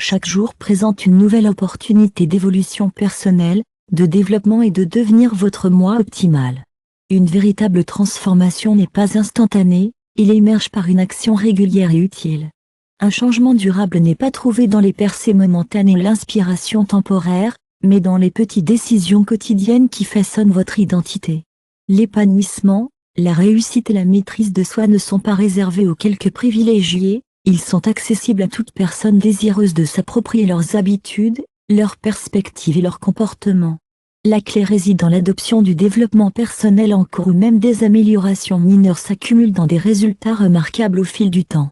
Chaque jour présente une nouvelle opportunité d'évolution personnelle, de développement et de devenir votre moi optimal. Une véritable transformation n'est pas instantanée, il émerge par une action régulière et utile. Un changement durable n'est pas trouvé dans les percées momentanées ou l'inspiration temporaire, mais dans les petites décisions quotidiennes qui façonnent votre identité. L'épanouissement, la réussite et la maîtrise de soi ne sont pas réservés aux quelques privilégiés, ils sont accessibles à toute personne désireuse de s'approprier leurs habitudes, leurs perspectives et leurs comportements. La clé réside dans l'adoption du développement personnel en cours ou même des améliorations mineures s'accumulent dans des résultats remarquables au fil du temps.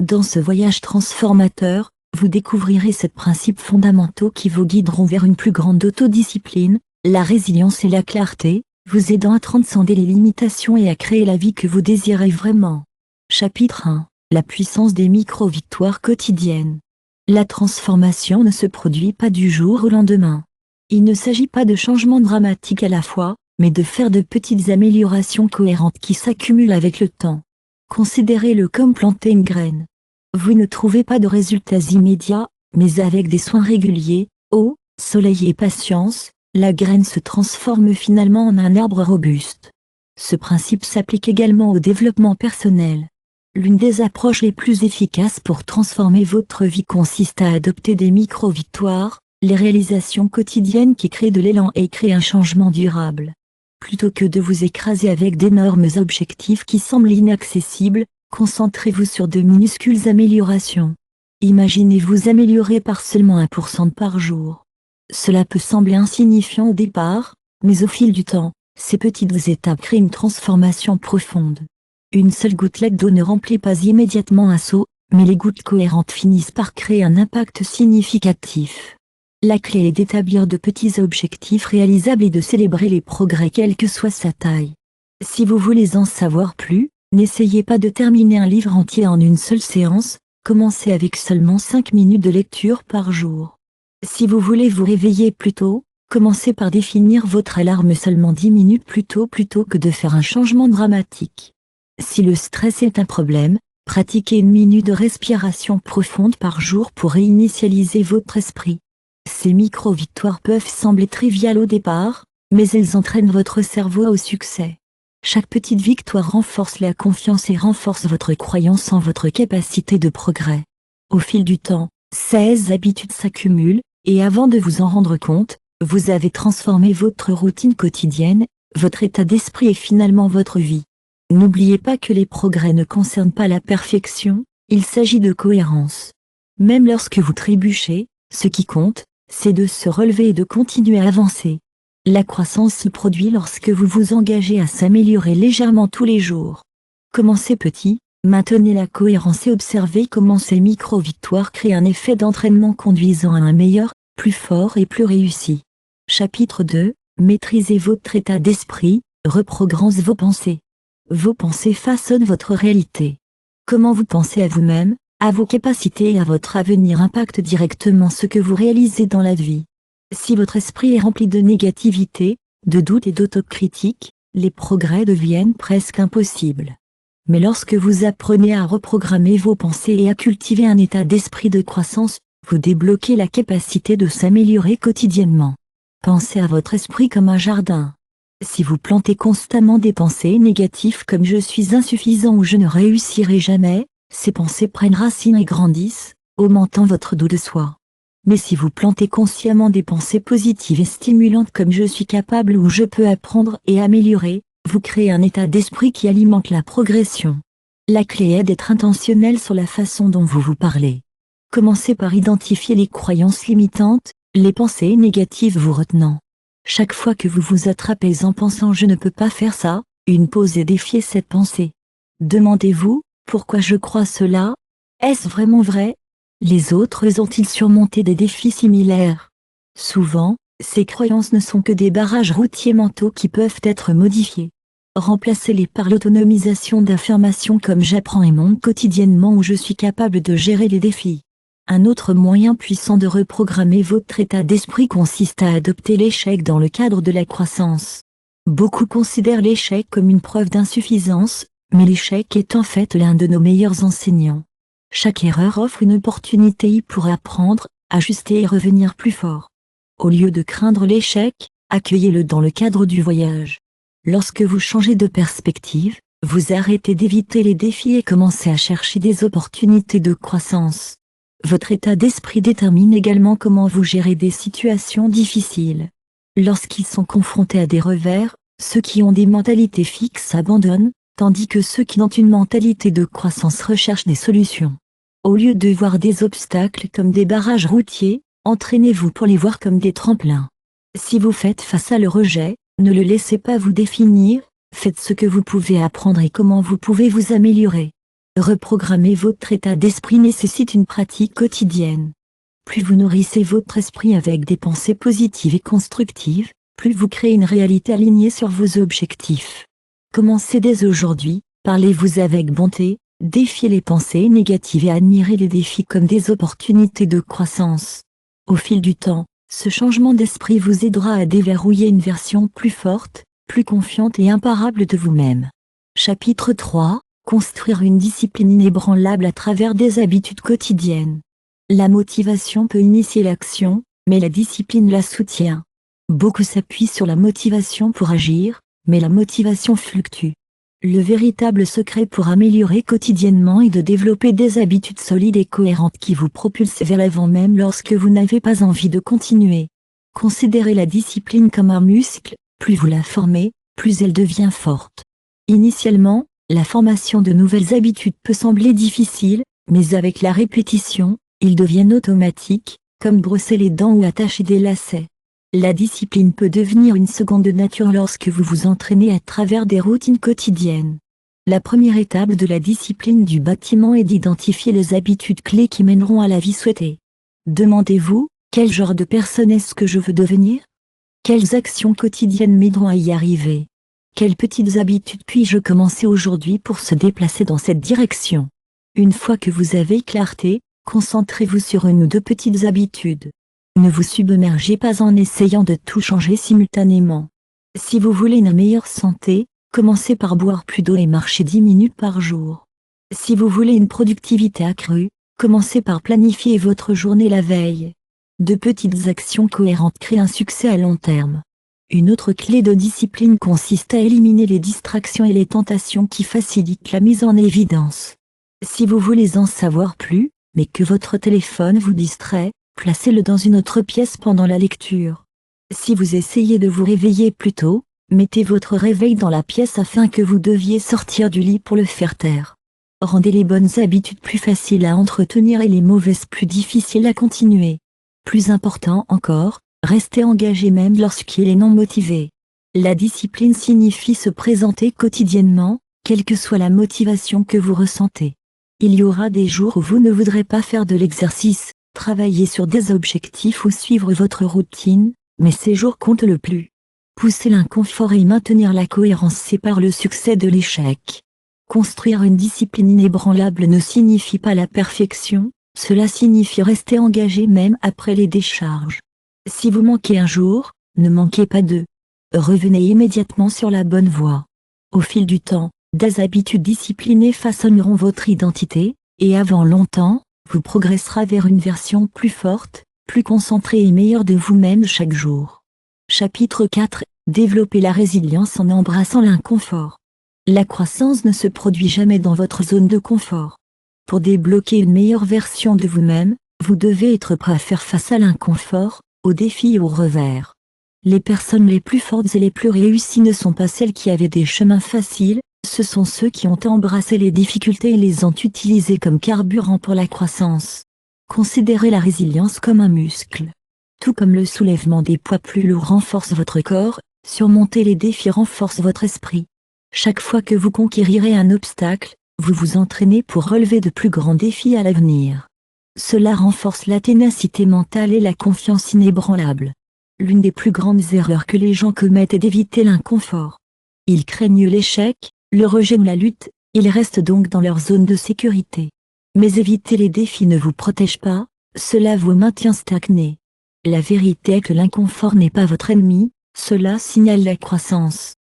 Dans ce voyage transformateur, vous découvrirez ces principes fondamentaux qui vous guideront vers une plus grande autodiscipline, la résilience et la clarté, vous aidant à transcender les limitations et à créer la vie que vous désirez vraiment. Chapitre 1. La puissance des micro-victoires quotidiennes. La transformation ne se produit pas du jour au lendemain. Il ne s'agit pas de changements dramatiques à la fois, mais de faire de petites améliorations cohérentes qui s'accumulent avec le temps. Considérez-le comme planter une graine. Vous ne trouvez pas de résultats immédiats, mais avec des soins réguliers, eau, soleil et patience, la graine se transforme finalement en un arbre robuste. Ce principe s'applique également au développement personnel. L'une des approches les plus efficaces pour transformer votre vie consiste à adopter des micro-victoires, les réalisations quotidiennes qui créent de l'élan et créent un changement durable. Plutôt que de vous écraser avec d'énormes objectifs qui semblent inaccessibles, concentrez-vous sur de minuscules améliorations. Imaginez-vous améliorer par seulement 1% par jour. Cela peut sembler insignifiant au départ, mais au fil du temps, ces petites étapes créent une transformation profonde. Une seule gouttelette d'eau ne remplit pas immédiatement un seau, mais les gouttes cohérentes finissent par créer un impact significatif. La clé est d'établir de petits objectifs réalisables et de célébrer les progrès quelle que soit sa taille. Si vous voulez en savoir plus, n'essayez pas de terminer un livre entier en une seule séance, commencez avec seulement 5 minutes de lecture par jour. Si vous voulez vous réveiller plus tôt, commencez par définir votre alarme seulement 10 minutes plus tôt plutôt que de faire un changement dramatique. Si le stress est un problème, pratiquez 1 minute de respiration profonde par jour pour réinitialiser votre esprit. Ces micro-victoires peuvent sembler triviales au départ, mais elles entraînent votre cerveau au succès. Chaque petite victoire renforce la confiance et renforce votre croyance en votre capacité de progrès. Au fil du temps, ces habitudes s'accumulent, et avant de vous en rendre compte, vous avez transformé votre routine quotidienne, votre état d'esprit et finalement votre vie. N'oubliez pas que les progrès ne concernent pas la perfection, il s'agit de cohérence. Même lorsque vous trébuchez, ce qui compte, c'est de se relever et de continuer à avancer. La croissance se produit lorsque vous vous engagez à s'améliorer légèrement tous les jours. Commencez petit, maintenez la cohérence et observez comment ces micro-victoires créent un effet d'entraînement conduisant à un meilleur, plus fort et plus réussi. Chapitre 2. Maîtrisez votre état d'esprit, reprogrammez vos pensées. Vos pensées façonnent votre réalité. Comment vous pensez à vous-même, à vos capacités et à votre avenir impactent directement ce que vous réalisez dans la vie. Si votre esprit est rempli de négativité, de doute et d'autocritique, les progrès deviennent presque impossibles. Mais lorsque vous apprenez à reprogrammer vos pensées et à cultiver un état d'esprit de croissance, vous débloquez la capacité de s'améliorer quotidiennement. Pensez à votre esprit comme un jardin. Si vous plantez constamment des pensées négatives comme je suis insuffisant ou je ne réussirai jamais, ces pensées prennent racine et grandissent, augmentant votre doute de soi. Mais si vous plantez consciemment des pensées positives et stimulantes comme je suis capable ou je peux apprendre et améliorer, vous créez un état d'esprit qui alimente la progression. La clé est d'être intentionnel sur la façon dont vous vous parlez. Commencez par identifier les croyances limitantes, les pensées négatives vous retenant. Chaque fois que vous vous attrapez en pensant « je ne peux pas faire ça », une pause et défiez cette pensée. Demandez-vous « pourquoi je crois cela ? Est-ce vraiment vrai ? Les autres ont-ils surmonté des défis similaires ? » Souvent, ces croyances ne sont que des barrages routiers mentaux qui peuvent être modifiés. Remplacez-les par l'autonomisation d'affirmations comme « j'apprends et monte quotidiennement » ou « je suis capable de gérer les défis ». Un autre moyen puissant de reprogrammer votre état d'esprit consiste à adopter l'échec dans le cadre de la croissance. Beaucoup considèrent l'échec comme une preuve d'insuffisance, mais l'échec est en fait l'un de nos meilleurs enseignants. Chaque erreur offre une opportunité pour apprendre, ajuster et revenir plus fort. Au lieu de craindre l'échec, accueillez-le dans le cadre du voyage. Lorsque vous changez de perspective, vous arrêtez d'éviter les défis et commencez à chercher des opportunités de croissance. Votre état d'esprit détermine également comment vous gérez des situations difficiles. Lorsqu'ils sont confrontés à des revers, ceux qui ont des mentalités fixes abandonnent, tandis que ceux qui ont une mentalité de croissance recherchent des solutions. Au lieu de voir des obstacles comme des barrages routiers, entraînez-vous pour les voir comme des tremplins. Si vous faites face à le rejet, ne le laissez pas vous définir, faites ce que vous pouvez apprendre et comment vous pouvez vous améliorer. Reprogrammer votre état d'esprit nécessite une pratique quotidienne. Plus vous nourrissez votre esprit avec des pensées positives et constructives, plus vous créez une réalité alignée sur vos objectifs. Commencez dès aujourd'hui, parlez-vous avec bonté, défiez les pensées négatives et admirez les défis comme des opportunités de croissance. Au fil du temps, ce changement d'esprit vous aidera à déverrouiller une version plus forte, plus confiante et imparable de vous-même. Chapitre 3 : Construire une discipline inébranlable à travers des habitudes quotidiennes. La motivation peut initier l'action, mais la discipline la soutient. Beaucoup s'appuient sur la motivation pour agir, mais la motivation fluctue. Le véritable secret pour améliorer quotidiennement est de développer des habitudes solides et cohérentes qui vous propulsent vers l'avant même lorsque vous n'avez pas envie de continuer. Considérez la discipline comme un muscle, plus vous la formez, plus elle devient forte. Initialement, la formation de nouvelles habitudes peut sembler difficile, mais avec la répétition, ils deviennent automatiques, comme brosser les dents ou attacher des lacets. La discipline peut devenir une seconde nature lorsque vous vous entraînez à travers des routines quotidiennes. La première étape de la discipline du bâtiment est d'identifier les habitudes clés qui mèneront à la vie souhaitée. Demandez-vous, quel genre de personne est-ce que je veux devenir? Quelles actions quotidiennes m'aideront à y arriver? Quelles petites habitudes puis-je commencer aujourd'hui pour se déplacer dans cette direction? Une fois que vous avez clarté, concentrez-vous sur une ou deux petites habitudes. Ne vous submergez pas en essayant de tout changer simultanément. Si vous voulez une meilleure santé, commencez par boire plus d'eau et marcher 10 minutes par jour. Si vous voulez une productivité accrue, commencez par planifier votre journée la veille. De petites actions cohérentes créent un succès à long terme. Une autre clé de discipline consiste à éliminer les distractions et les tentations qui facilitent la mise en évidence. Si vous voulez en savoir plus, mais que votre téléphone vous distrait, placez-le dans une autre pièce pendant la lecture. Si vous essayez de vous réveiller plus tôt, mettez votre réveil dans la pièce afin que vous deviez sortir du lit pour le faire taire. Rendez les bonnes habitudes plus faciles à entretenir et les mauvaises plus difficiles à continuer. Plus important encore, restez engagé même lorsqu'il est non motivé. La discipline signifie se présenter quotidiennement, quelle que soit la motivation que vous ressentez. Il y aura des jours où vous ne voudrez pas faire de l'exercice, travailler sur des objectifs ou suivre votre routine, mais ces jours comptent le plus. Pousser l'inconfort et maintenir la cohérence sépare le succès de l'échec. Construire une discipline inébranlable ne signifie pas la perfection, cela signifie rester engagé même après les décharges. Si vous manquez un jour, ne manquez pas deux. Revenez immédiatement sur la bonne voie. Au fil du temps, des habitudes disciplinées façonneront votre identité, et avant longtemps, vous progresserez vers une version plus forte, plus concentrée et meilleure de vous-même chaque jour. Chapitre 4 : Développer la résilience en embrassant l'inconfort. La croissance ne se produit jamais dans votre zone de confort. Pour débloquer une meilleure version de vous-même, vous devez être prêt à faire face à l'inconfort, aux défis et aux revers. Les personnes les plus fortes et les plus réussies ne sont pas celles qui avaient des chemins faciles, ce sont ceux qui ont embrassé les difficultés et les ont utilisées comme carburant pour la croissance. Considérez la résilience comme un muscle. Tout comme le soulèvement des poids plus lourds renforce votre corps, surmonter les défis renforce votre esprit. Chaque fois que vous conquérirez un obstacle, vous vous entraînez pour relever de plus grands défis à l'avenir. Cela renforce la ténacité mentale et la confiance inébranlable. L'une des plus grandes erreurs que les gens commettent est d'éviter l'inconfort. Ils craignent l'échec, le rejet ou la lutte, ils restent donc dans leur zone de sécurité. Mais éviter les défis ne vous protège pas, cela vous maintient stagné. La vérité est que l'inconfort n'est pas votre ennemi, cela signale la croissance.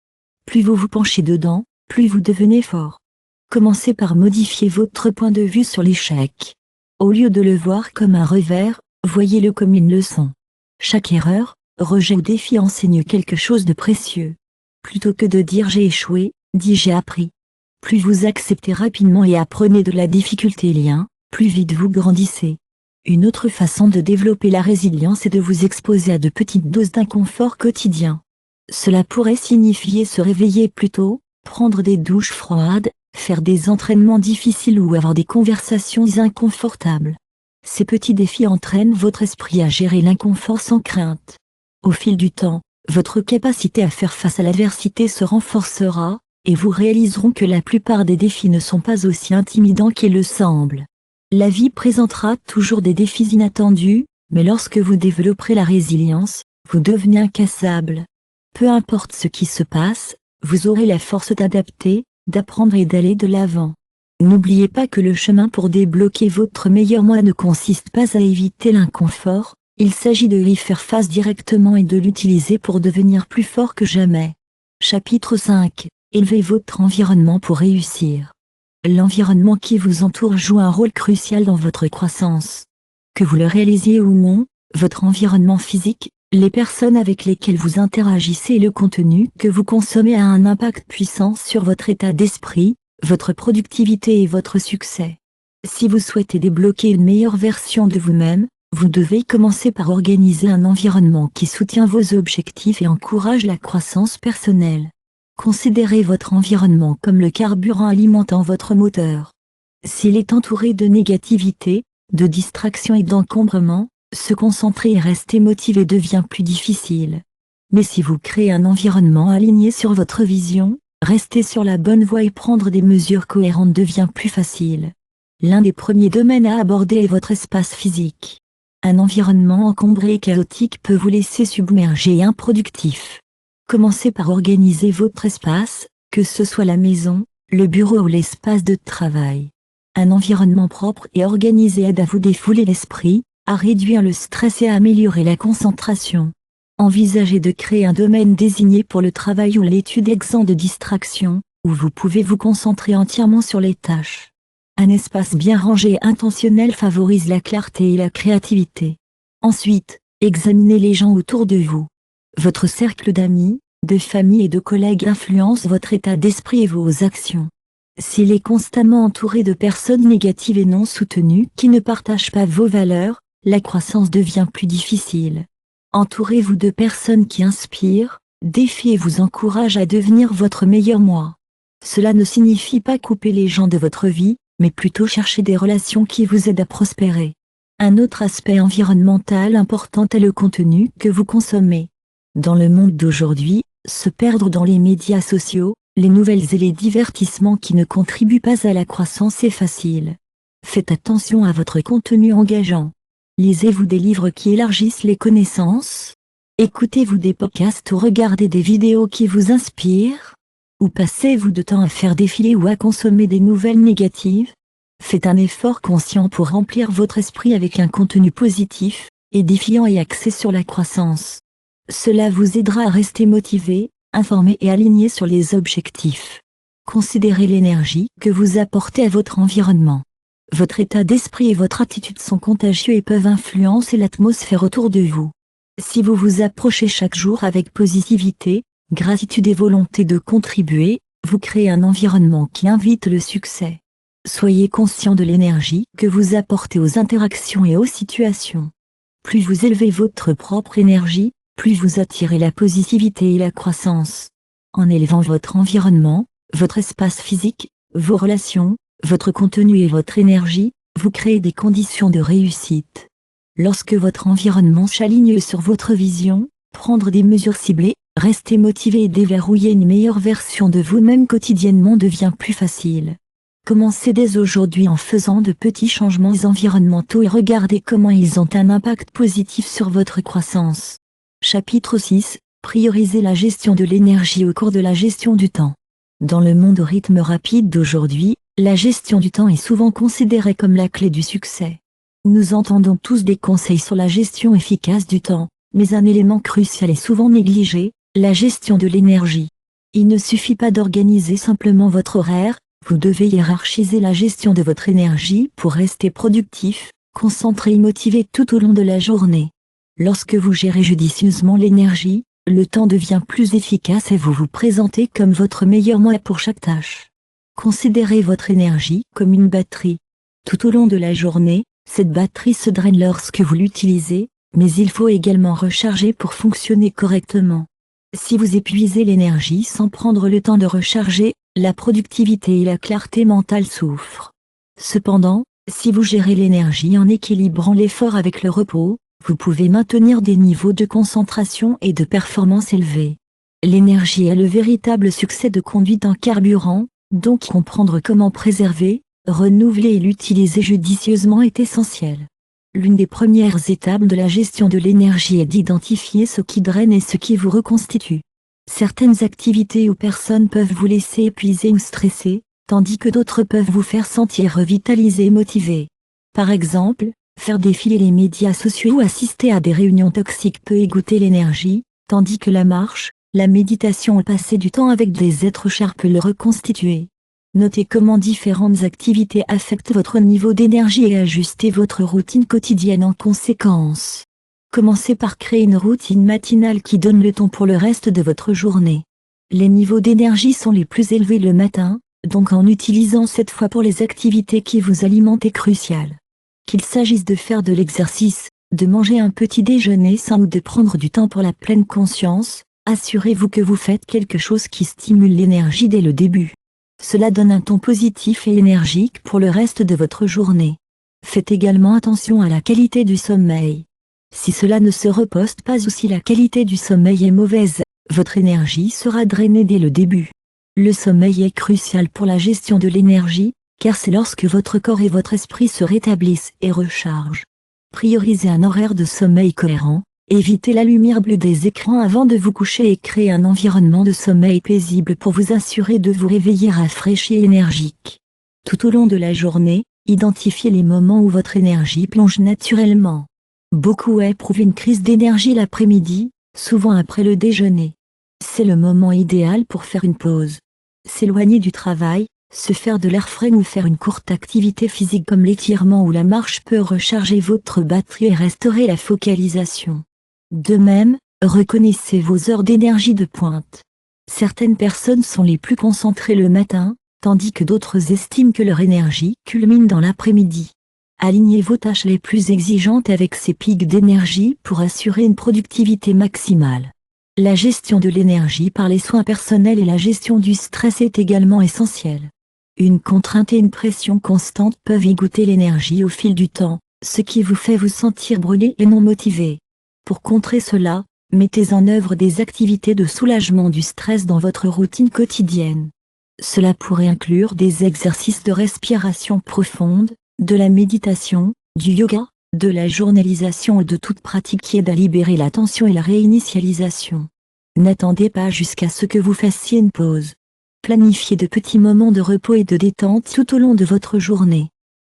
Plus vous vous penchez dedans, plus vous devenez fort. Commencez par modifier votre point de vue sur l'échec. Au lieu de le voir comme un revers, voyez-le comme une leçon. Chaque erreur, rejet ou défi enseigne quelque chose de précieux. Plutôt que de dire j'ai échoué, dis j'ai appris. Plus vous acceptez rapidement et apprenez de la difficulté plus vite vous grandissez. Une autre façon de développer la résilience est de vous exposer à de petites doses d'inconfort quotidien. Cela pourrait signifier se réveiller plus tôt, prendre des douches froides, faire des entraînements difficiles ou avoir des conversations inconfortables. Ces petits défis entraînent votre esprit à gérer l'inconfort sans crainte. Au fil du temps, votre capacité à faire face à l'adversité se renforcera, et vous réaliserez que la plupart des défis ne sont pas aussi intimidants qu'ils le semblent. La vie présentera toujours des défis inattendus, mais lorsque vous développerez la résilience, vous devenez incassable. Peu importe ce qui se passe, vous aurez la force d'adapter, d'apprendre et d'aller de l'avant. N'oubliez pas que le chemin pour débloquer votre meilleur moi ne consiste pas à éviter l'inconfort, il s'agit de y faire face directement et de l'utiliser pour devenir plus fort que jamais. Chapitre 5. Élevez votre environnement pour réussir. L'environnement qui vous entoure joue un rôle crucial dans votre croissance. Que vous le réalisiez ou non, votre environnement physique, les personnes avec lesquelles vous interagissez et le contenu que vous consommez a un impact puissant sur votre état d'esprit, votre productivité et votre succès. Si vous souhaitez débloquer une meilleure version de vous-même, vous devez commencer par organiser un environnement qui soutient vos objectifs et encourage la croissance personnelle. Considérez votre environnement comme le carburant alimentant votre moteur. S'il est entouré de négativité, de distractions et d'encombrements, se concentrer et rester motivé devient plus difficile. Mais si vous créez un environnement aligné sur votre vision, rester sur la bonne voie et prendre des mesures cohérentes devient plus facile. L'un des premiers domaines à aborder est votre espace physique. Un environnement encombré et chaotique peut vous laisser submergé et improductif. Commencez par organiser votre espace, que ce soit la maison, le bureau ou l'espace de travail. Un environnement propre et organisé aide à vous défouler l'esprit, à réduire le stress et à améliorer la concentration. Envisagez de créer un domaine désigné pour le travail ou l'étude exempt de distractions, où vous pouvez vous concentrer entièrement sur les tâches. Un espace bien rangé et intentionnel favorise la clarté et la créativité. Ensuite, examinez les gens autour de vous. Votre cercle d'amis, de famille et de collègues influence votre état d'esprit et vos actions. S'il est constamment entouré de personnes négatives et non soutenues qui ne partagent pas vos valeurs, la croissance devient plus difficile. Entourez-vous de personnes qui inspirent, défient et vous encouragent à devenir votre meilleur moi. Cela ne signifie pas couper les gens de votre vie, mais plutôt chercher des relations qui vous aident à prospérer. Un autre aspect environnemental important est le contenu que vous consommez. Dans le monde d'aujourd'hui, se perdre dans les médias sociaux, les nouvelles et les divertissements qui ne contribuent pas à la croissance est facile. Faites attention à votre contenu engageant. Lisez-vous des livres qui élargissent les connaissances? Écoutez-vous des podcasts ou regardez des vidéos qui vous inspirent? Ou passez-vous de temps à faire défiler ou à consommer des nouvelles négatives? Faites un effort conscient pour remplir votre esprit avec un contenu positif, édifiant et axé sur la croissance. Cela vous aidera à rester motivé, informé et aligné sur les objectifs. Considérez l'énergie que vous apportez à votre environnement. Votre état d'esprit et votre attitude sont contagieux et peuvent influencer l'atmosphère autour de vous. Si vous vous approchez chaque jour avec positivité, gratitude et volonté de contribuer, vous créez un environnement qui invite le succès. Soyez conscient de l'énergie que vous apportez aux interactions et aux situations. Plus vous élevez votre propre énergie, plus vous attirez la positivité et la croissance. En élevant votre environnement, votre espace physique, vos relations, votre contenu et votre énergie, vous créez des conditions de réussite. Lorsque votre environnement s'aligne sur votre vision, prendre des mesures ciblées, rester motivé et déverrouiller une meilleure version de vous-même quotidiennement devient plus facile. Commencez dès aujourd'hui en faisant de petits changements environnementaux et regardez comment ils ont un impact positif sur votre croissance. Chapitre 6. Priorisez la gestion de l'énergie au cours de la gestion du temps. Dans le monde au rythme rapide d'aujourd'hui, la gestion du temps est souvent considérée comme la clé du succès. Nous entendons tous des conseils sur la gestion efficace du temps, mais un élément crucial est souvent négligé, la gestion de l'énergie. Il ne suffit pas d'organiser simplement votre horaire, Vous devez hiérarchiser la gestion de votre énergie pour rester productif, concentré et motivé tout au long de la journée. Lorsque vous gérez judicieusement l'énergie, le temps devient plus efficace et vous vous présentez comme votre meilleur moi pour chaque tâche. Considérez votre énergie comme une batterie. Tout au long de la journée, cette batterie se draine lorsque vous l'utilisez, mais il faut également recharger pour fonctionner correctement. Si vous épuisez l'énergie sans prendre le temps de recharger, la productivité et la clarté mentale souffrent. Cependant, si vous gérez l'énergie en équilibrant l'effort avec le repos, vous pouvez maintenir des niveaux de concentration et de performance élevés. L'énergie est le véritable succès de conduite en carburant, donc comprendre comment préserver, renouveler et l'utiliser judicieusement est essentiel. L'une des premières étapes de la gestion de l'énergie est d'identifier ce qui draine et ce qui vous reconstitue. Certaines activités ou personnes peuvent vous laisser épuisé ou stressé, tandis que d'autres peuvent vous faire sentir revitalisé et motivé. Par exemple, faire défiler les médias sociaux ou assister à des réunions toxiques peut égoutter l'énergie, tandis que la marche, la méditation ou passer du temps avec des êtres chers peut le reconstituer. Notez comment différentes activités affectent votre niveau d'énergie et ajustez votre routine quotidienne en conséquence. Commencez par créer une routine matinale qui donne le ton pour le reste de votre journée. Les niveaux d'énergie sont les plus élevés le matin, donc en utilisant cette fois pour les activités qui vous alimentent est crucial. Qu'il s'agisse de faire de l'exercice, de manger un petit déjeuner sain ou de prendre du temps pour la pleine conscience, assurez-vous que vous faites quelque chose qui stimule l'énergie dès le début. Cela donne un ton positif et énergique pour le reste de votre journée. Faites également attention à la qualité du sommeil. Si cela ne se reposte pas ou si la qualité du sommeil est mauvaise, votre énergie sera drainée dès le début. Le sommeil est crucial pour la gestion de l'énergie, car c'est lorsque votre corps et votre esprit se rétablissent et rechargent. Priorisez un horaire de sommeil cohérent, évitez la lumière bleue des écrans avant de vous coucher et créez un environnement de sommeil paisible pour vous assurer de vous réveiller rafraîchi et énergique. Tout au long de la journée, identifiez les moments où votre énergie plonge naturellement. Beaucoup éprouvent une crise d'énergie l'après-midi, souvent après le déjeuner. C'est le moment idéal pour faire une pause. S'éloigner du travail, se faire de l'air frais ou faire une courte activité physique comme l'étirement ou la marche peut recharger votre batterie et restaurer la focalisation. De même, reconnaissez vos heures d'énergie de pointe. Certaines personnes sont les plus concentrées le matin, tandis que d'autres estiment que leur énergie culmine dans l'après-midi. Alignez vos tâches les plus exigeantes avec ces pics d'énergie pour assurer une productivité maximale. La gestion de l'énergie par les soins personnels et la gestion du stress est également essentielle. Une contrainte et une pression constante peuvent égoutter l'énergie au fil du temps, ce qui vous fait vous sentir brûlé et non motivé. Pour contrer cela, mettez en œuvre des activités de soulagement du stress dans votre routine quotidienne. Cela pourrait inclure des exercices de respiration profonde, de la méditation, du yoga, de la journalisation et de toute pratique qui aide à libérer la tension et la réinitialisation. N'attendez pas jusqu'à ce que vous fassiez une pause. Planifiez de petits moments de repos et de détente tout au long de votre journée.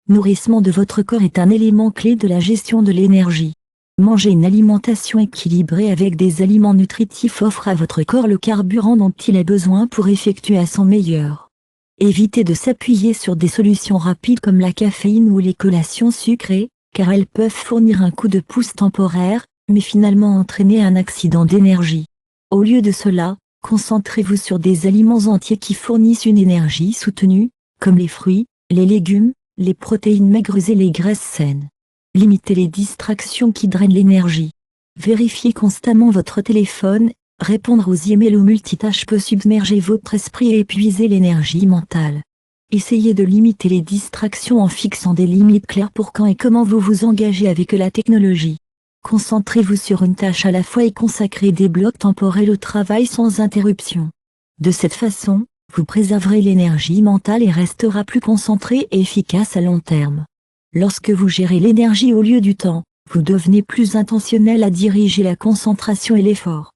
Nourrissement de votre corps est un élément clé de la gestion de l'énergie. Manger une alimentation équilibrée avec des aliments nutritifs offre à votre corps le carburant dont il a besoin pour effectuer à son meilleur. Évitez de s'appuyer sur des solutions rapides comme la caféine ou les collations sucrées, car elles peuvent fournir un coup de pouce temporaire, mais finalement entraîner un accident d'énergie. Au lieu de cela, concentrez-vous sur des aliments entiers qui fournissent une énergie soutenue, comme les fruits, les légumes, les protéines maigres et les graisses saines. Limitez les distractions qui drainent l'énergie. Vérifiez constamment votre téléphone, répondre aux emails ou multitâches peut submerger votre esprit et épuiser l'énergie mentale. Essayez de limiter les distractions en fixant des limites claires pour quand et comment vous vous engagez avec la technologie. Concentrez-vous sur une tâche à la fois et consacrez des blocs temporels au travail sans interruption. De cette façon, vous préserverez l'énergie mentale et restera plus concentré et efficace à long terme. Lorsque vous gérez l'énergie au lieu du temps, vous devenez plus intentionnel à diriger la concentration et l'effort.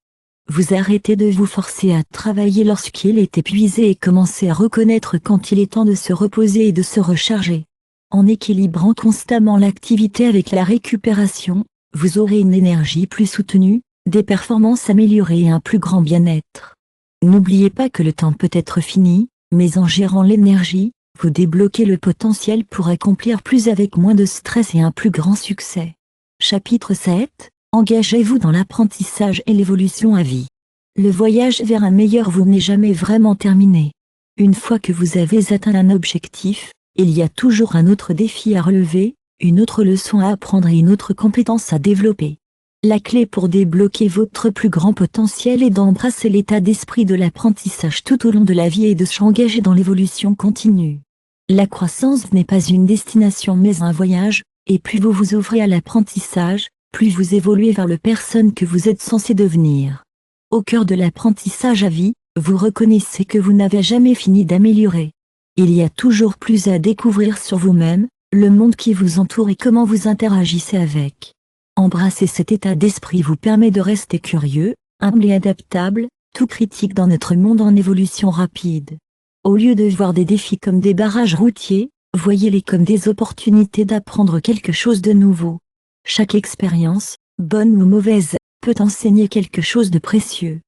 Vous arrêtez de vous forcer à travailler lorsqu'il est épuisé et commencez à reconnaître quand il est temps de se reposer et de se recharger. En équilibrant constamment l'activité avec la récupération, vous aurez une énergie plus soutenue, des performances améliorées et un plus grand bien-être. N'oubliez pas que le temps peut être fini, Mais en gérant l'énergie, vous débloquez le potentiel pour accomplir plus avec moins de stress et un plus grand succès. Chapitre 7. Engagez-vous dans l'apprentissage et l'évolution à vie. Le voyage vers un meilleur vous n'est jamais vraiment terminé. Une fois que vous avez atteint un objectif, il y a toujours un autre défi à relever, une autre leçon à apprendre et une autre compétence à développer. La clé pour débloquer votre plus grand potentiel est d'embrasser l'état d'esprit de l'apprentissage tout au long de la vie et de s'engager dans l'évolution continue. La croissance n'est pas une destination mais un voyage, et plus vous vous ouvrez à l'apprentissage, plus vous évoluez vers la personne que vous êtes censé devenir. Au cœur de l'apprentissage à vie, vous reconnaissez que vous n'avez jamais fini d'améliorer. Il y a toujours plus à découvrir sur vous-même, le monde qui vous entoure et comment vous interagissez avec. Embrasser cet état d'esprit vous permet de rester curieux, humble et adaptable, tout critique dans notre monde en évolution rapide. Au lieu de voir des défis comme des barrages routiers, voyez-les comme des opportunités d'apprendre quelque chose de nouveau. Chaque expérience, bonne ou mauvaise, peut enseigner quelque chose de précieux.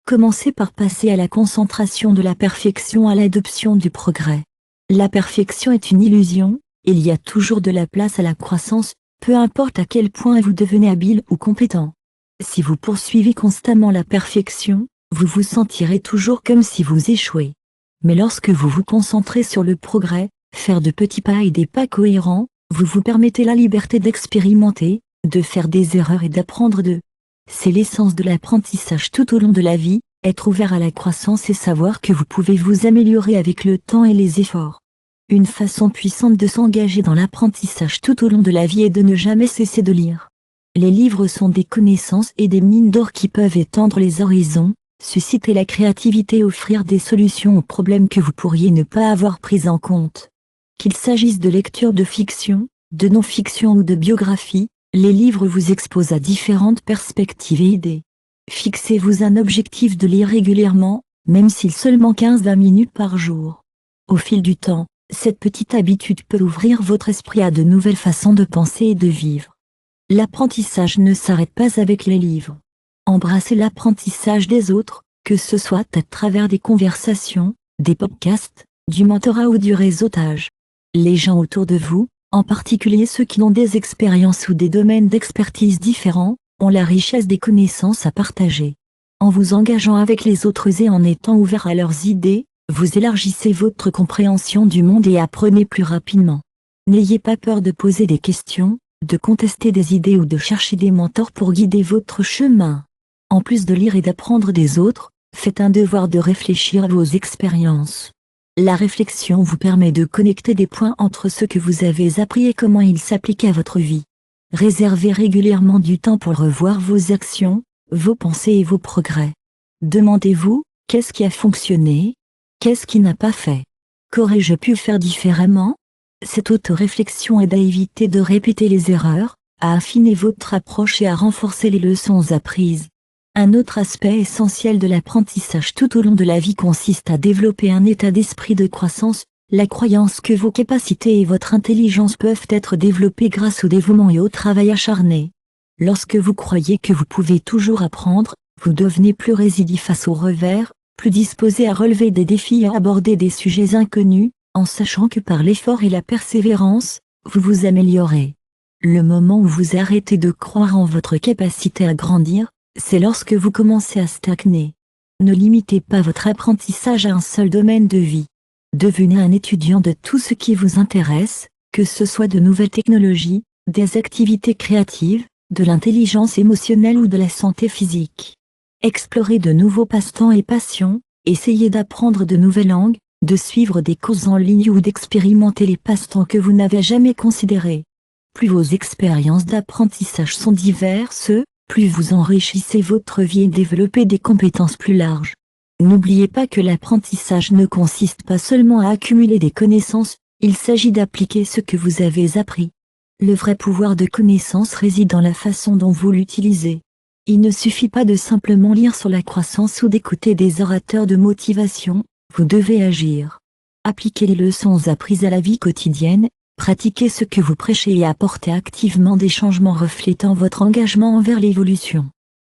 Commencez par passer à la concentration de la perfection à l'adoption du progrès. La perfection est une illusion, il y a toujours de la place à la croissance, peu importe à quel point vous devenez habile ou compétent. Si vous poursuivez constamment la perfection, vous vous sentirez toujours comme si vous échouez. Mais lorsque vous vous concentrez sur le progrès, faire de petits pas et des pas cohérents, vous vous permettez la liberté d'expérimenter, de faire des erreurs et d'apprendre d'eux. C'est l'essence de l'apprentissage tout au long de la vie, être ouvert à la croissance et savoir que vous pouvez vous améliorer avec le temps et les efforts. Une façon puissante de s'engager dans l'apprentissage tout au long de la vie est de ne jamais cesser de lire. Les livres sont des connaissances et des mines d'or qui peuvent étendre les horizons, susciter la créativité et offrir des solutions aux problèmes que vous pourriez ne pas avoir pris en compte. Qu'il s'agisse de lecture de fiction, de non-fiction ou de biographie, les livres vous exposent à différentes perspectives et idées. Fixez-vous un objectif de lire régulièrement, même s'il seulement 15-20 minutes par jour. Au fil du temps, cette petite habitude peut ouvrir votre esprit à de nouvelles façons de penser et de vivre. L'apprentissage ne s'arrête pas avec les livres. Embrassez l'apprentissage des autres, que ce soit à travers des conversations, des podcasts, du mentorat ou du réseautage. Les gens autour de vous, en particulier ceux qui ont des expériences ou des domaines d'expertise différents, ont la richesse des connaissances à partager. En vous engageant avec les autres et en étant ouvert à leurs idées, vous élargissez votre compréhension du monde et apprenez plus rapidement. N'ayez pas peur de poser des questions, de contester des idées ou de chercher des mentors pour guider votre chemin. En plus de lire et d'apprendre des autres, faites un devoir de réfléchir à vos expériences. La réflexion vous permet de connecter des points entre ce que vous avez appris et comment ils s'appliquent à votre vie. Réservez régulièrement du temps pour revoir vos actions, vos pensées et vos progrès. Demandez-vous, qu'est-ce qui a fonctionné? Qu'est-ce qui n'a pas fait? Qu'aurais-je pu faire différemment? Cette auto-réflexion aide à éviter de répéter les erreurs, à affiner votre approche et à renforcer les leçons apprises. Un autre aspect essentiel de l'apprentissage tout au long de la vie consiste à développer un état d'esprit de croissance, la croyance que vos capacités et votre intelligence peuvent être développées grâce au dévouement et au travail acharné. Lorsque vous croyez que vous pouvez toujours apprendre, vous devenez plus résilient face aux revers, plus disposé à relever des défis et à aborder des sujets inconnus, en sachant que par l'effort et la persévérance, vous vous améliorez. Le moment où vous arrêtez de croire en votre capacité à grandir, c'est lorsque vous commencez à stagner. Ne limitez pas votre apprentissage à un seul domaine de vie. Devenez un étudiant de tout ce qui vous intéresse, que ce soit de nouvelles technologies, des activités créatives, de l'intelligence émotionnelle ou de la santé physique. Explorez de nouveaux passe-temps et passions, essayez d'apprendre de nouvelles langues, de suivre des cours en ligne ou d'expérimenter les passe-temps que vous n'avez jamais considérés. Plus vos expériences d'apprentissage sont diverses, plus vous enrichissez votre vie et développez des compétences plus larges. N'oubliez pas que l'apprentissage ne consiste pas seulement à accumuler des connaissances, il s'agit d'appliquer ce que vous avez appris. Le vrai pouvoir de connaissance réside dans la façon dont vous l'utilisez. Il ne suffit pas de simplement lire sur la croissance ou d'écouter des orateurs de motivation, vous devez agir. Appliquez les leçons apprises à la vie quotidienne, pratiquez ce que vous prêchez et apportez activement des changements reflétant votre engagement envers l'évolution.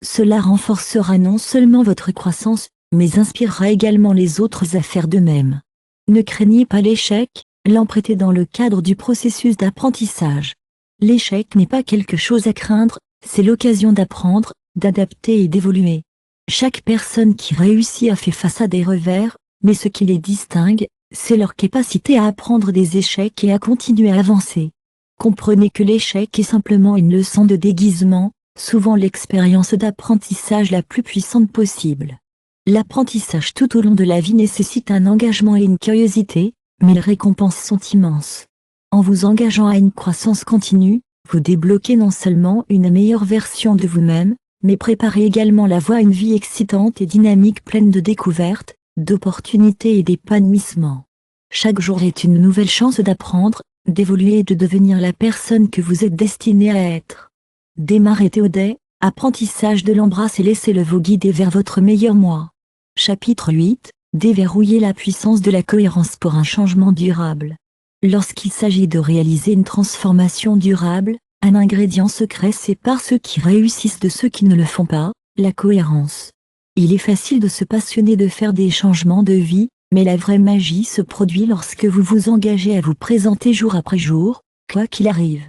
Cela renforcera non seulement votre croissance, mais inspirera également les autres à faire de même. Ne craignez pas l'échec, l'emprunter dans le cadre du processus d'apprentissage. L'échec n'est pas quelque chose à craindre, c'est l'occasion d'apprendre, d'adapter et d'évoluer. Chaque personne qui réussit a fait face à des revers, mais ce qui les distingue, c'est leur capacité à apprendre des échecs et à continuer à avancer. Comprenez que l'échec est simplement une leçon de déguisement, souvent l'expérience d'apprentissage la plus puissante possible. L'apprentissage tout au long de la vie nécessite un engagement et une curiosité, mais les récompenses sont immenses. En vous engageant à une croissance continue, vous débloquez non seulement une meilleure version de vous-même, mais préparez également la voie à une vie excitante et dynamique pleine de découvertes, d'opportunités et d'épanouissement. Chaque jour est une nouvelle chance d'apprendre, d'évoluer et de devenir la personne que vous êtes destiné à être. Démarrez Théodet, apprentissage de l'embrasse et laissez-le vous guider vers votre meilleur moi. Chapitre 8, déverrouiller la puissance de la cohérence pour un changement durable. Lorsqu'il s'agit de réaliser une transformation durable, un ingrédient secret sépare ceux qui réussissent de ceux qui ne le font pas, la cohérence. Il est facile de se passionner de faire des changements de vie, mais la vraie magie se produit lorsque vous vous engagez à vous présenter jour après jour, quoi qu'il arrive.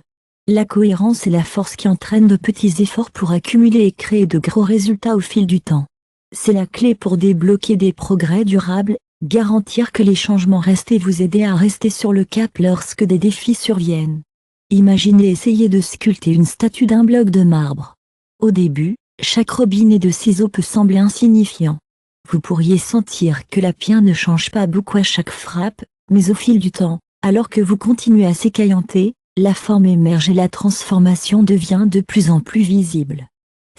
La cohérence est la force qui entraîne de petits efforts pour accumuler et créer de gros résultats au fil du temps. C'est la clé pour débloquer des progrès durables, garantir que les changements restent et vous aider à rester sur le cap lorsque des défis surviennent. Imaginez essayer de sculpter une statue d'un bloc de marbre. Au début, chaque robinet de ciseaux peut sembler insignifiant. Vous pourriez sentir que la pierre ne change pas beaucoup à chaque frappe, mais au fil du temps, alors que vous continuez à s'écaillanter, la forme émerge et la transformation devient de plus en plus visible.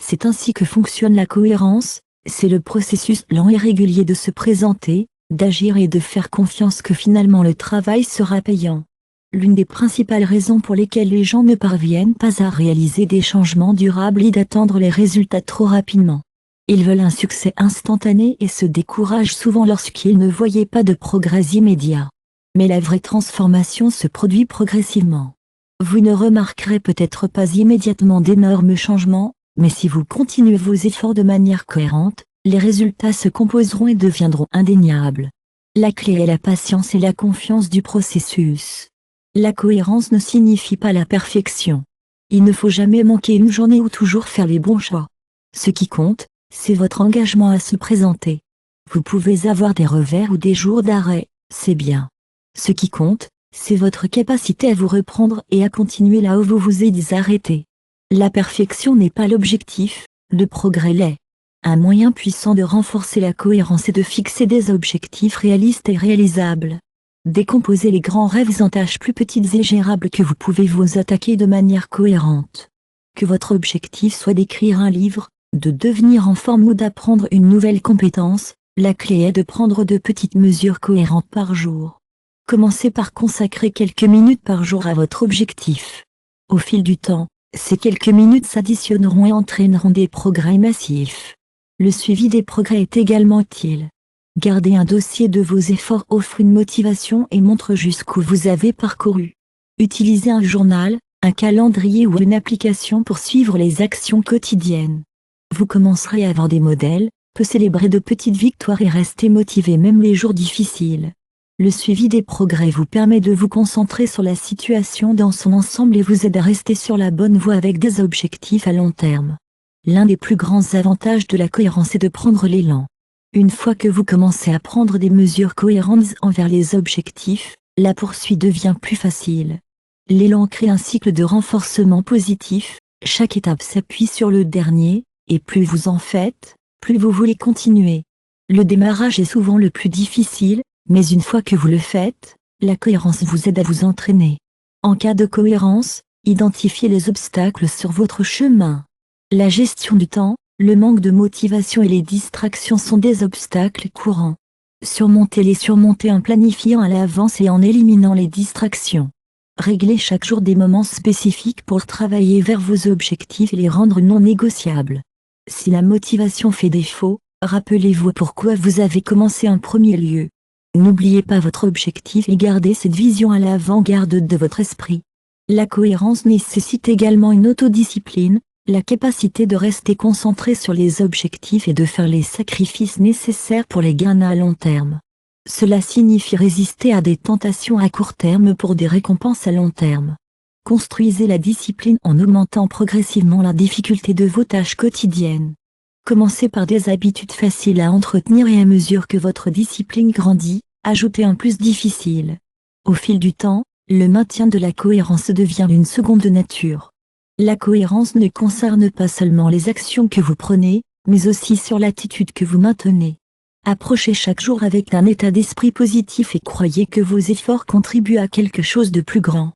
C'est ainsi que fonctionne la cohérence, c'est le processus lent et régulier de se présenter, d'agir et de faire confiance que finalement le travail sera payant. L'une des principales raisons pour lesquelles les gens ne parviennent pas à réaliser des changements durables est d'attendre les résultats trop rapidement. Ils veulent un succès instantané et se découragent souvent lorsqu'ils ne voyaient pas de progrès immédiat. Mais la vraie transformation se produit progressivement. Vous ne remarquerez peut-être pas immédiatement d'énormes changements, mais si vous continuez vos efforts de manière cohérente, les résultats se composeront et deviendront indéniables. La clé est la patience et la confiance du processus. La cohérence ne signifie pas la perfection. Il ne faut jamais manquer une journée ou toujours faire les bons choix. Ce qui compte, c'est votre engagement à se présenter. Vous pouvez avoir des revers ou des jours d'arrêt, c'est bien. Ce qui compte, c'est votre capacité à vous reprendre et à continuer là où vous vous êtes arrêté. La perfection n'est pas l'objectif, le progrès l'est. Un moyen puissant de renforcer la cohérence est de fixer des objectifs réalistes et réalisables. Décomposez les grands rêves en tâches plus petites et gérables que vous pouvez vous attaquer de manière cohérente. Que votre objectif soit d'écrire un livre, de devenir en forme ou d'apprendre une nouvelle compétence, la clé est de prendre de petites mesures cohérentes par jour. Commencez par consacrer quelques minutes par jour à votre objectif. Au fil du temps, ces quelques minutes s'additionneront et entraîneront des progrès massifs. Le suivi des progrès est également utile. Garder un dossier de vos efforts offre une motivation et montre jusqu'où vous avez parcouru. Utilisez un journal, un calendrier ou une application pour suivre les actions quotidiennes. Vous commencerez à avoir des modèles, peut célébrer de petites victoires et rester motivé même les jours difficiles. Le suivi des progrès vous permet de vous concentrer sur la situation dans son ensemble et vous aide à rester sur la bonne voie avec des objectifs à long terme. L'un des plus grands avantages de la cohérence est de prendre l'élan. Une fois que vous commencez à prendre des mesures cohérentes envers les objectifs, la poursuite devient plus facile. L'élan crée un cycle de renforcement positif, chaque étape s'appuie sur le dernier, et plus vous en faites, plus vous voulez continuer. Le démarrage est souvent le plus difficile, mais une fois que vous le faites, la cohérence vous aide à vous entraîner. En cas de cohérence, identifiez les obstacles sur votre chemin. La gestion du temps, le manque de motivation et les distractions sont des obstacles courants. Surmontez-les en planifiant à l'avance et en éliminant les distractions. Réglez chaque jour des moments spécifiques pour travailler vers vos objectifs et les rendre non négociables. Si la motivation fait défaut, rappelez-vous pourquoi vous avez commencé en premier lieu. N'oubliez pas votre objectif et gardez cette vision à l'avant-garde de votre esprit. La cohérence nécessite également une autodiscipline, la capacité de rester concentré sur les objectifs et de faire les sacrifices nécessaires pour les gains à long terme. Cela signifie résister à des tentations à court terme pour des récompenses à long terme. Construisez la discipline en augmentant progressivement la difficulté de vos tâches quotidiennes. Commencez par des habitudes faciles à entretenir et à mesure que votre discipline grandit, ajoutez un plus difficile. Au fil du temps, le maintien de la cohérence devient une seconde nature. La cohérence ne concerne pas seulement les actions que vous prenez, mais aussi sur l'attitude que vous maintenez. Approchez chaque jour avec un état d'esprit positif et croyez que vos efforts contribuent à quelque chose de plus grand.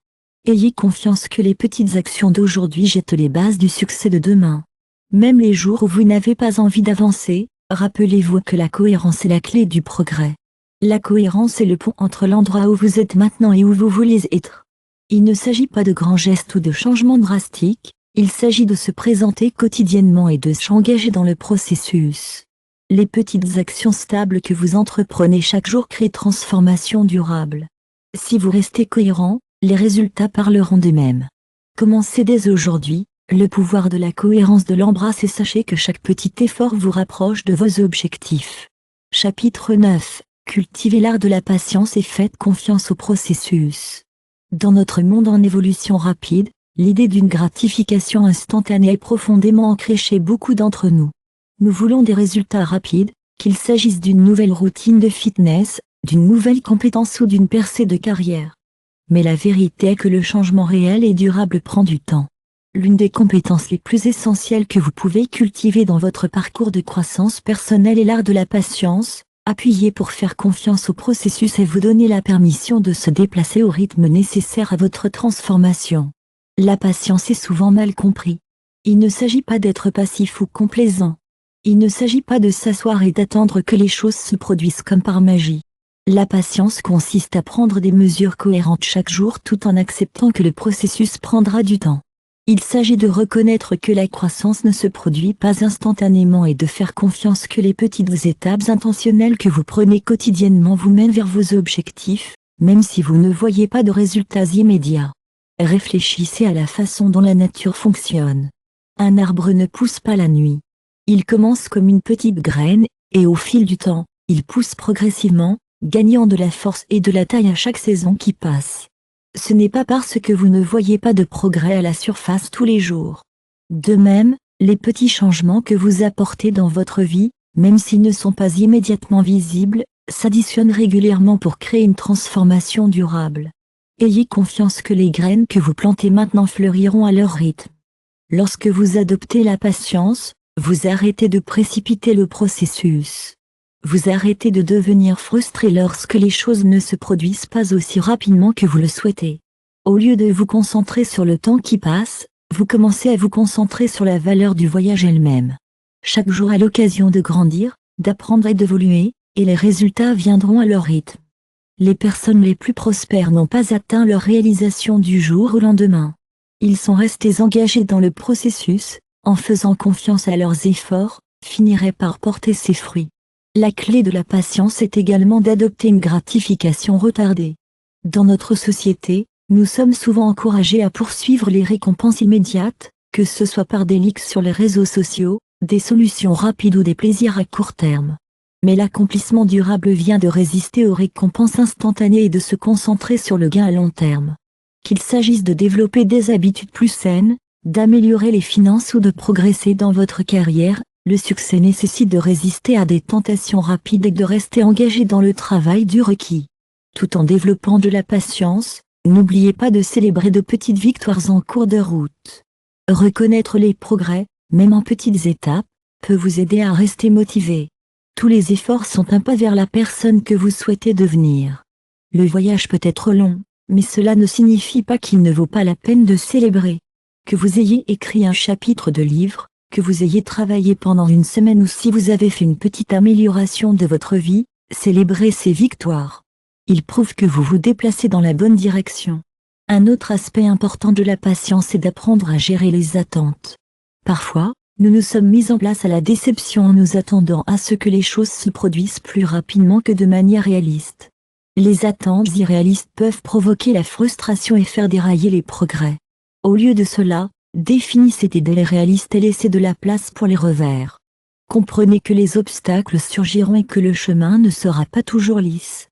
Ayez confiance que les petites actions d'aujourd'hui jettent les bases du succès de demain. Même les jours où vous n'avez pas envie d'avancer, rappelez-vous que la cohérence est la clé du progrès. La cohérence est le pont entre l'endroit où vous êtes maintenant et où vous voulez être. Il ne s'agit pas de grands gestes ou de changements drastiques, il s'agit de se présenter quotidiennement et de s'engager dans le processus. Les petites actions stables que vous entreprenez chaque jour créent transformation durable. Si vous restez cohérent, les résultats parleront d'eux-mêmes. Commencez dès aujourd'hui, le pouvoir de la cohérence de l'embrasse et sachez que chaque petit effort vous rapproche de vos objectifs. Chapitre 9. Cultivez l'art de la patience et faites confiance au processus. Dans notre monde en évolution rapide, l'idée d'une gratification instantanée est profondément ancrée chez beaucoup d'entre nous. Nous voulons des résultats rapides, qu'il s'agisse d'une nouvelle routine de fitness, d'une nouvelle compétence ou d'une percée de carrière. Mais la vérité est que le changement réel et durable prend du temps. L'une des compétences les plus essentielles que vous pouvez cultiver dans votre parcours de croissance personnelle est l'art de la patience. Appuyez pour faire confiance au processus et vous donner la permission de se déplacer au rythme nécessaire à votre transformation. La patience est souvent mal compris. Il ne s'agit pas d'être passif ou complaisant. Il ne s'agit pas de s'asseoir et d'attendre que les choses se produisent comme par magie. La patience consiste à prendre des mesures cohérentes chaque jour tout en acceptant que le processus prendra du temps. Il s'agit de reconnaître que la croissance ne se produit pas instantanément et de faire confiance que les petites étapes intentionnelles que vous prenez quotidiennement vous mènent vers vos objectifs, même si vous ne voyez pas de résultats immédiats. Réfléchissez à la façon dont la nature fonctionne. Un arbre ne pousse pas la nuit. Il commence comme une petite graine, et au fil du temps, il pousse progressivement, gagnant de la force et de la taille à chaque saison qui passe. Ce n'est pas parce que vous ne voyez pas de progrès à la surface tous les jours. De même, les petits changements que vous apportez dans votre vie, même s'ils ne sont pas immédiatement visibles, s'additionnent régulièrement pour créer une transformation durable. Ayez confiance que les graines que vous plantez maintenant fleuriront à leur rythme. Lorsque vous adoptez la patience, vous arrêtez de précipiter le processus. Vous arrêtez de devenir frustré lorsque les choses ne se produisent pas aussi rapidement que vous le souhaitez. Au lieu de vous concentrer sur le temps qui passe, vous commencez à vous concentrer sur la valeur du voyage elle-même. Chaque jour a l'occasion de grandir, d'apprendre et d'évoluer, et les résultats viendront à leur rythme. Les personnes les plus prospères n'ont pas atteint leur réalisation du jour au lendemain. Ils sont restés engagés dans le processus, en faisant confiance à leurs efforts, finiraient par porter ses fruits. La clé de la patience est également d'adopter une gratification retardée. Dans notre société, nous sommes souvent encouragés à poursuivre les récompenses immédiates, que ce soit par des likes sur les réseaux sociaux, des solutions rapides ou des plaisirs à court terme. Mais l'accomplissement durable vient de résister aux récompenses instantanées et de se concentrer sur le gain à long terme. Qu'il s'agisse de développer des habitudes plus saines, d'améliorer les finances ou de progresser dans votre carrière, le succès nécessite de résister à des tentations rapides et de rester engagé dans le travail dur requis. Tout en développant de la patience, n'oubliez pas de célébrer de petites victoires en cours de route. Reconnaître les progrès, même en petites étapes, peut vous aider à rester motivé. Tous les efforts sont un pas vers la personne que vous souhaitez devenir. Le voyage peut être long, mais cela ne signifie pas qu'il ne vaut pas la peine de célébrer. Que vous ayez écrit un chapitre de livre, que vous ayez travaillé pendant une semaine ou si vous avez fait une petite amélioration de votre vie, célébrez ces victoires. Ils prouvent que vous vous déplacez dans la bonne direction. Un autre aspect important de la patience est d'apprendre à gérer les attentes. Parfois, nous nous sommes mis en place à la déception en nous attendant à ce que les choses se produisent plus rapidement que de manière réaliste. Les attentes irréalistes peuvent provoquer la frustration et faire dérailler les progrès. Au lieu de cela, définissez des délais réalistes et laissez de la place pour les revers. Comprenez que les obstacles surgiront et que le chemin ne sera pas toujours lisse.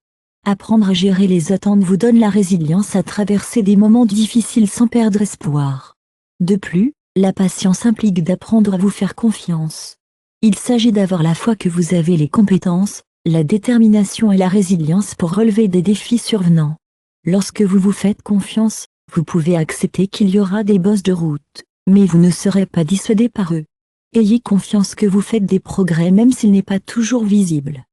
Apprendre à gérer les attentes vous donne la résilience à traverser des moments difficiles sans perdre espoir. De plus, la patience implique d'apprendre à vous faire confiance. Il s'agit d'avoir la foi que vous avez les compétences, la détermination et la résilience pour relever des défis survenants. Lorsque vous vous faites confiance, vous pouvez accepter qu'il y aura des bosses de route, mais vous ne serez pas dissuadé par eux. Ayez confiance que vous faites des progrès même s'il n'est pas toujours visible.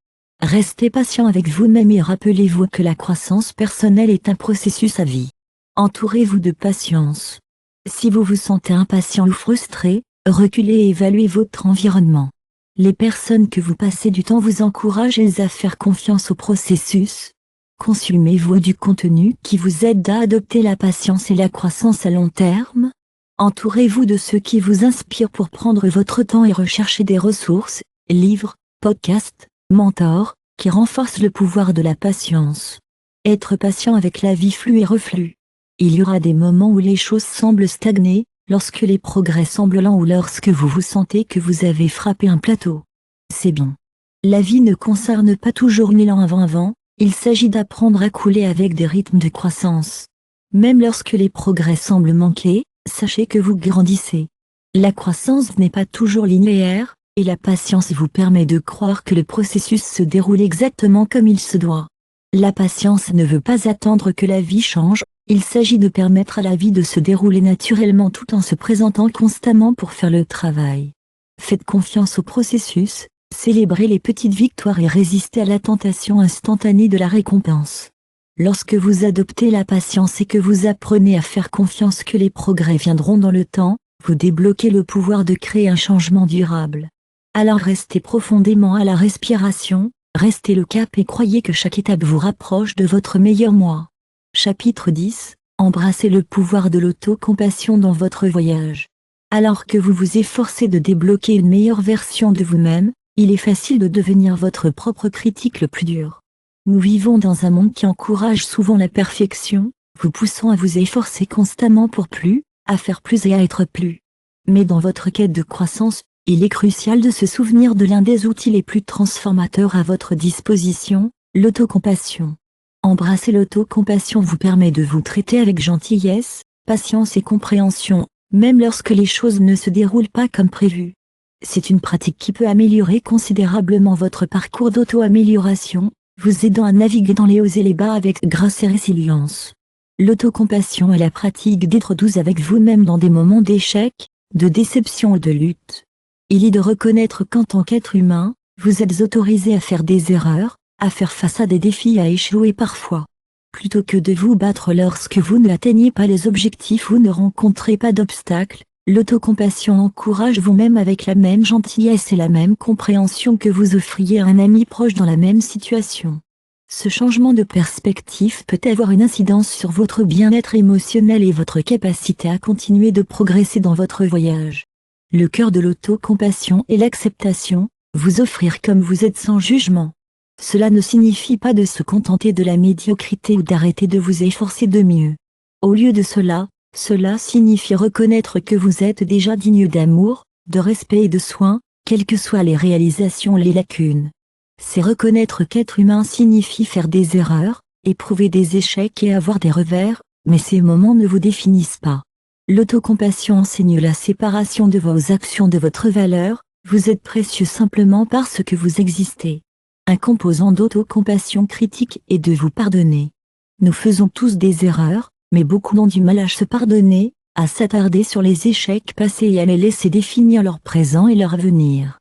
Restez patient avec vous-même et rappelez-vous que la croissance personnelle est un processus à vie. Entourez-vous de patience. Si vous vous sentez impatient ou frustré, reculez et évaluez votre environnement. Les personnes que vous passez du temps vous encouragent à faire confiance au processus. Consumez-vous du contenu qui vous aide à adopter la patience et la croissance à long terme. Entourez-vous de ceux qui vous inspirent pour prendre votre temps et rechercher des ressources, livres, podcasts, mentors, qui renforcent le pouvoir de la patience. Être patient avec la vie flue et reflue. Il y aura des moments où les choses semblent stagner, lorsque les progrès semblent lents ou lorsque vous vous sentez que vous avez frappé un plateau. C'est bien. La vie ne concerne pas toujours l'élan avant-avant, il s'agit d'apprendre à couler avec des rythmes de croissance. Même lorsque les progrès semblent manquer, sachez que vous grandissez. La croissance n'est pas toujours linéaire, et la patience vous permet de croire que le processus se déroule exactement comme il se doit. La patience ne veut pas attendre que la vie change, il s'agit de permettre à la vie de se dérouler naturellement tout en se présentant constamment pour faire le travail. Faites confiance au processus, célébrez les petites victoires et résistez à la tentation instantanée de la récompense. Lorsque vous adoptez la patience et que vous apprenez à faire confiance que les progrès viendront dans le temps, vous débloquez le pouvoir de créer un changement durable. Alors restez profondément à la respiration, restez le cap et croyez que chaque étape vous rapproche de votre meilleur moi. Chapitre 10 – Embrassez le pouvoir de l'autocompassion dans votre voyage. Alors que vous vous efforcez de débloquer une meilleure version de vous-même, il est facile de devenir votre propre critique le plus dur. Nous vivons dans un monde qui encourage souvent la perfection, vous poussant à vous efforcer constamment pour plus, à faire plus et à être plus. Mais dans votre quête de croissance, il est crucial de se souvenir de l'un des outils les plus transformateurs à votre disposition, l'autocompassion. Embrasser l'autocompassion vous permet de vous traiter avec gentillesse, patience et compréhension, même lorsque les choses ne se déroulent pas comme prévu. C'est une pratique qui peut améliorer considérablement votre parcours d'auto-amélioration, vous aidant à naviguer dans les hauts et les bas avec grâce et résilience. L'autocompassion est la pratique d'être douce avec vous-même dans des moments d'échec, de déception ou de lutte. Il est de reconnaître qu'en tant qu'être humain, vous êtes autorisé à faire des erreurs, à faire face à des défis et à échouer parfois. Plutôt que de vous battre lorsque vous n'atteignez pas les objectifs ou ne rencontrez pas d'obstacles, l'autocompassion encourage vous-même avec la même gentillesse et la même compréhension que vous offriez à un ami proche dans la même situation. Ce changement de perspective peut avoir une incidence sur votre bien-être émotionnel et votre capacité à continuer de progresser dans votre voyage. Le cœur de l'autocompassion est l'acceptation, vous offrir comme vous êtes sans jugement. Cela ne signifie pas de se contenter de la médiocrité ou d'arrêter de vous efforcer de mieux. Au lieu de cela signifie reconnaître que vous êtes déjà digne d'amour, de respect et de soins, quelles que soient les réalisations ou les lacunes. C'est reconnaître qu'être humain signifie faire des erreurs, éprouver des échecs et avoir des revers, mais ces moments ne vous définissent pas. L'autocompassion enseigne la séparation de vos actions de votre valeur, vous êtes précieux simplement parce que vous existez. Un composant d'autocompassion critique est de vous pardonner. Nous faisons tous des erreurs, mais beaucoup ont du mal à se pardonner, à s'attarder sur les échecs passés et à les laisser définir leur présent et leur avenir.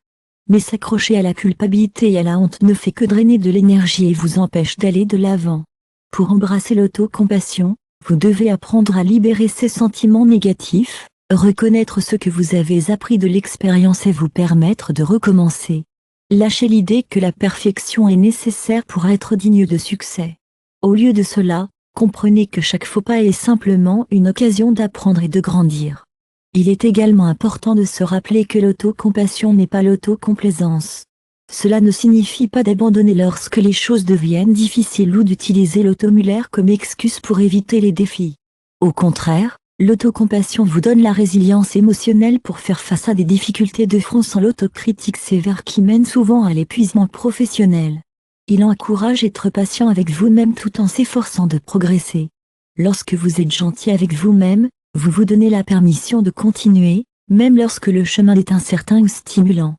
Mais s'accrocher à la culpabilité et à la honte ne fait que drainer de l'énergie et vous empêche d'aller de l'avant. Pour embrasser l'autocompassion, vous devez apprendre à libérer ces sentiments négatifs, reconnaître ce que vous avez appris de l'expérience et vous permettre de recommencer. Lâchez l'idée que la perfection est nécessaire pour être digne de succès. Au lieu de cela, comprenez que chaque faux pas est simplement une occasion d'apprendre et de grandir. Il est également important de se rappeler que l'autocompassion n'est pas l'autocomplaisance. Cela ne signifie pas d'abandonner lorsque les choses deviennent difficiles ou d'utiliser l'automulaire comme excuse pour éviter les défis. Au contraire, L'autocompassion vous donne la résilience émotionnelle pour faire face à des difficultés de front sans l'autocritique sévère qui mène souvent à l'épuisement professionnel. Il encourage à être patient avec vous-même tout en s'efforçant de progresser. Lorsque vous êtes gentil avec vous-même, vous vous donnez la permission de continuer, même lorsque le chemin est incertain ou stimulant.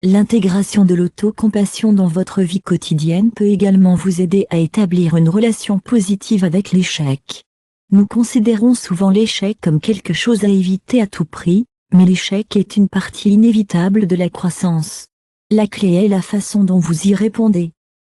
L'intégration de l'autocompassion dans votre vie quotidienne peut également vous aider à établir une relation positive avec l'échec. Nous considérons souvent l'échec comme quelque chose à éviter à tout prix, mais l'échec est une partie inévitable de la croissance. La clé est la façon dont vous y répondez.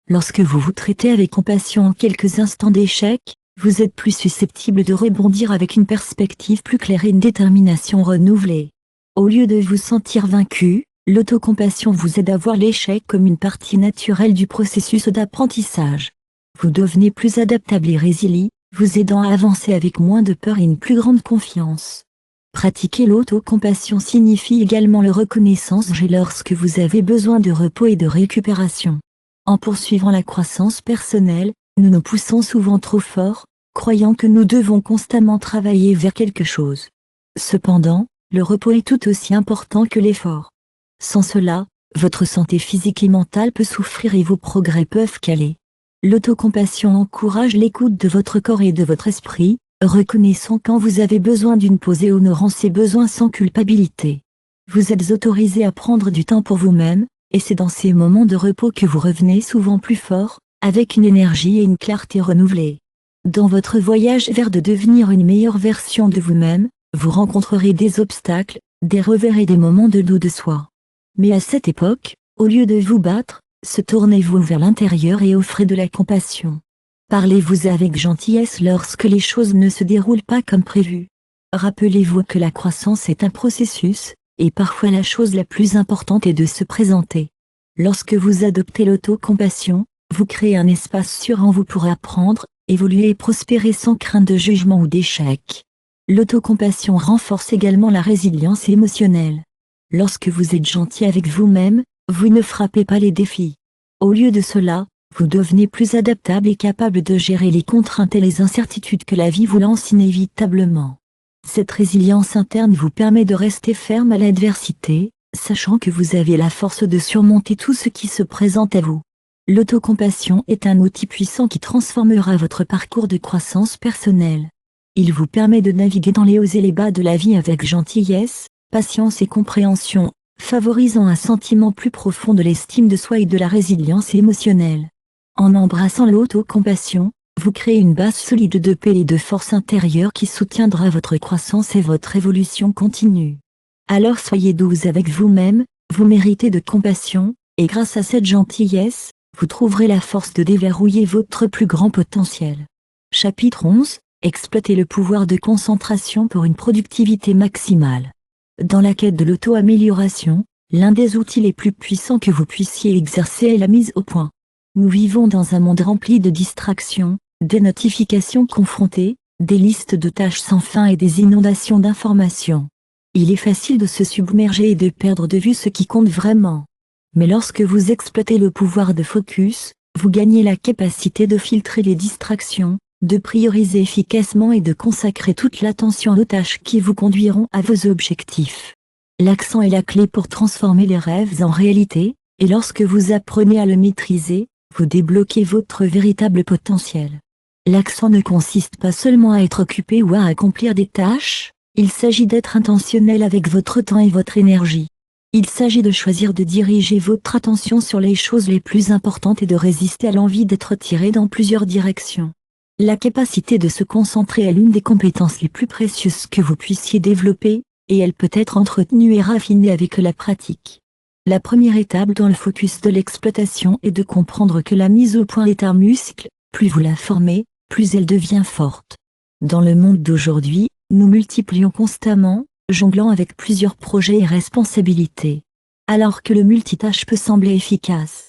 Lorsque vous vous traitez avec compassion en quelques instants d'échec, vous êtes plus susceptible de rebondir avec une perspective plus claire et une détermination renouvelée. Au lieu de vous sentir vaincu, l'autocompassion vous aide à voir l'échec comme une partie naturelle du processus d'apprentissage. Vous devenez plus adaptable et résilient, vous aidant à avancer avec moins de peur et une plus grande confiance. Pratiquer l'autocompassion signifie également la reconnaissance lorsque vous avez besoin de repos et de récupération. En poursuivant la croissance personnelle, nous nous poussons souvent trop fort, croyant que nous devons constamment travailler vers quelque chose. Cependant, le repos est tout aussi important que l'effort. Sans cela, votre santé physique et mentale peut souffrir et vos progrès peuvent caler. L'autocompassion encourage l'écoute de votre corps et de votre esprit, reconnaissant quand vous avez besoin d'une pause et honorant ces besoins sans culpabilité. Vous êtes autorisé à prendre du temps pour vous-même, et c'est dans ces moments de repos que vous revenez souvent plus fort, avec une énergie et une clarté renouvelées. Dans votre voyage vers de devenir une meilleure version de vous-même, vous rencontrerez des obstacles, des revers et des moments de doute de soi. Mais à cette époque, au lieu de vous battre, se tournez-vous vers l'intérieur et offrez de la compassion. Parlez-vous avec gentillesse lorsque les choses ne se déroulent pas comme prévu. Rappelez-vous que la croissance est un processus, et parfois la chose la plus importante est de se présenter. Lorsque vous adoptez l'autocompassion, vous créez un espace sûr en vous pour apprendre, évoluer et prospérer sans crainte de jugement ou d'échec. L'autocompassion renforce également la résilience émotionnelle. Lorsque vous êtes gentil avec vous-même, vous ne frappez pas les défis. Au lieu de cela, vous devenez plus adaptable et capable de gérer les contraintes et les incertitudes que la vie vous lance inévitablement. Cette résilience interne vous permet de rester ferme à l'adversité, sachant que vous avez la force de surmonter tout ce qui se présente à vous. L'autocompassion est un outil puissant qui transformera votre parcours de croissance personnelle. Il vous permet de naviguer dans les hauts et les bas de la vie avec gentillesse, patience et compréhension, favorisant un sentiment plus profond de l'estime de soi et de la résilience émotionnelle. En embrassant l'autocompassion, vous créez une base solide de paix et de force intérieure qui soutiendra votre croissance et votre évolution continue. Alors soyez douce avec vous-même, vous méritez de compassion, et grâce à cette gentillesse, vous trouverez la force de déverrouiller votre plus grand potentiel. Chapitre 11. Exploitez le pouvoir de concentration pour une productivité maximale. Dans la quête de l'auto-amélioration, l'un des outils les plus puissants que vous puissiez exercer est la mise au point. Nous vivons dans un monde rempli de distractions, des notifications confrontées, des listes de tâches sans fin et des inondations d'informations. Il est facile de se submerger et de perdre de vue ce qui compte vraiment. Mais lorsque vous exploitez le pouvoir de focus, vous gagnez la capacité de filtrer les distractions, de prioriser efficacement et de consacrer toute l'attention aux tâches qui vous conduiront à vos objectifs. L'accent est la clé pour transformer les rêves en réalité, et lorsque vous apprenez à le maîtriser, vous débloquez votre véritable potentiel. L'accent ne consiste pas seulement à être occupé ou à accomplir des tâches, il s'agit d'être intentionnel avec votre temps et votre énergie. Il s'agit de choisir de diriger votre attention sur les choses les plus importantes et de résister à l'envie d'être tiré dans plusieurs directions. La capacité de se concentrer est l'une des compétences les plus précieuses que vous puissiez développer, et elle peut être entretenue et raffinée avec la pratique. La première étape dans le focus de l'exploitation est de comprendre que la mise au point est un muscle, plus vous la formez, plus elle devient forte. Dans le monde d'aujourd'hui, nous multiplions constamment, jonglant avec plusieurs projets et responsabilités. Alors que le multitâche peut sembler efficace,